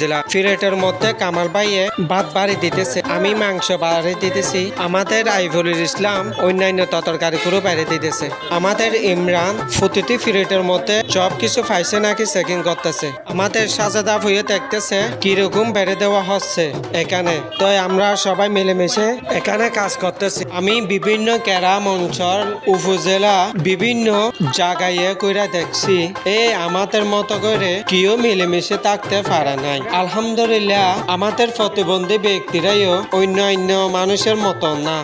জেলা ফিরেটের মধ্যে কামাল ভাইয়ে ভাত বাড়ি দিতেছে, আমি মাংস বাড়ি দিতেছি, আমাদের আইফুল ইসলাম অন্যান্য তরকারি করে বাইরে দিতেছে, আমাদের ইমরান প্রতিটি ফিরেটের মধ্যে সব কিছু পাইছে নাকি চেকিং করতেছে, আমাদের সাজাদা হয়ে দেখতেছে কিরকম বেড়ে দেওয়া হচ্ছে এখানে। তো আমরা সবাই মিলেমিশে এখানে কাজ করতেছি। আমি বিভিন্ন গ্রাম অঞ্চল উপজেলা বিভিন্ন জায়গায় কইরা দেখছি আমাদের মতো করে কেউ মিলেমিশে থাকতে পারে নাই। আলহামদুলিল্লাহ আমাদের প্রতিবন্ধী ব্যক্তিরাও অন্যান্য মানুষের মতো না।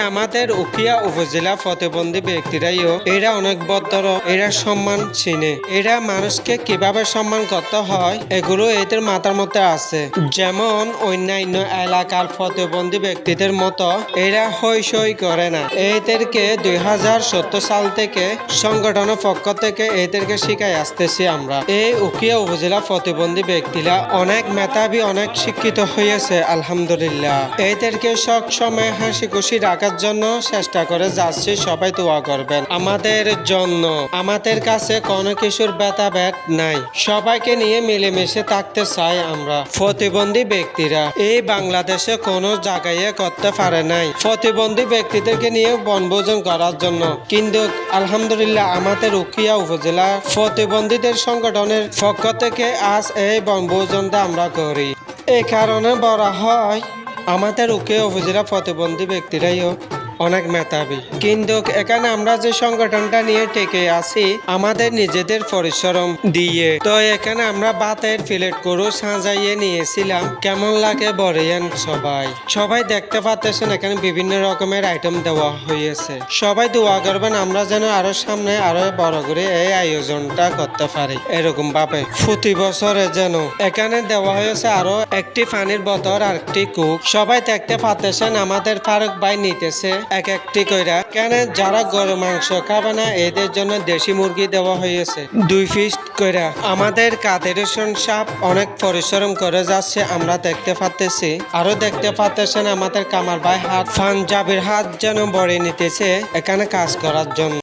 আমাদের উখিয়া উপজেলা প্রতিবন্ধী ব্যক্তিরাও এরা অনেক ভদ্র, এরা সম্মান চিনে, এরা মানুষকে কিভাবে সম্মান করতে হয় এগুলো এদের মাথার মধ্যে আছে। যেমন অন্যান্য এলাকার প্রতিবন্ধী ব্যক্তিদের মতো এরা হই সই করে না। এদেরকে 2017 সাল থেকে সংগঠনের পক্ষ থেকে এদেরকে শিখাই আসতেছি আমরা। উখিয়া উপজেলা প্রতিবন্ধী ব্যক্তিরা অনেক মেধাবী, অনেক শিক্ষিত হয়েছে আলহামদুলিল্লাহ। এদেরকে সব সময় হাসি খুশি রাখার জন্য চেষ্টা করে যাচ্ছি। সবাই দোয়া করবেন আমাদের জন্য। আমাদের কাছে কোনো কিছুর ভেদাভেদ নাই, সবাইকে নিয়ে মিলেমিশে থাকতে চাই আমরা। প্রতিবন্ধী ব্যক্তিরা বাংলাদেশে কোনো জায়গায় করতে পারে নাই প্রতিবন্ধী ব্যক্তিদেরকে নিয়ে বনভোজন করার জন্য, কিন্তু আলহামদুলিল্লাহ আমাদের উখিয়া উপজেলা প্রতিবন্ধীদের সংগঠনের পক্ষ থেকে আজ এই বনভোজনটা আমরা করি। এই কারণে বলা হয় আমাদের উখিয়া উপজেলা প্রতিবন্ধী ব্যক্তিরাও অনেক মেধাবী, কিন্তু এখানে আমরা যে সংগঠনটা নিয়ে টেকে আছি আমাদের নিজেদের পরিশ্রম দিয়ে। তো এখানে আমরা ভাতের প্লেট করে সাজাইয়ে নিয়েছিলাম, কেমন লাগে বলেন সবাই দেখতে পাচ্ছেন এখানে বিভিন্ন রকমের আইটেম দেওয়া হয়েছে। সবাই দোয়া করবেন আমরা যেন আরো সামনে আরো বড় করে এই আয়োজনটা করতে পারি। এরকম ভাবে প্রতি বছরে যেন এখানে দেওয়া হয়েছে আরো একটি পানির বোতল আর একটি কুক। সবাই দেখতে পাচ্ছেন আমাদের ফারুক ভাই নিতেছে এক একটি কইরা। কেন যারা গরু মাংস খাবে না এদের জন্য দেশি মুরগি দেওয়া হয়েছে 2 পিস কইরা। আমাদের কাদের হোসেন সাহেব অনেক পরিশ্রম করে যাচ্ছে, আমরা দেখতে পাচ্ছি। আরো দেখতে পাচ্ছেন আমাদের কামাল ভাই হাত পাঞ্জাবির হাত যেন বড়ে নিতেছে এখানে কাজ করার জন্য।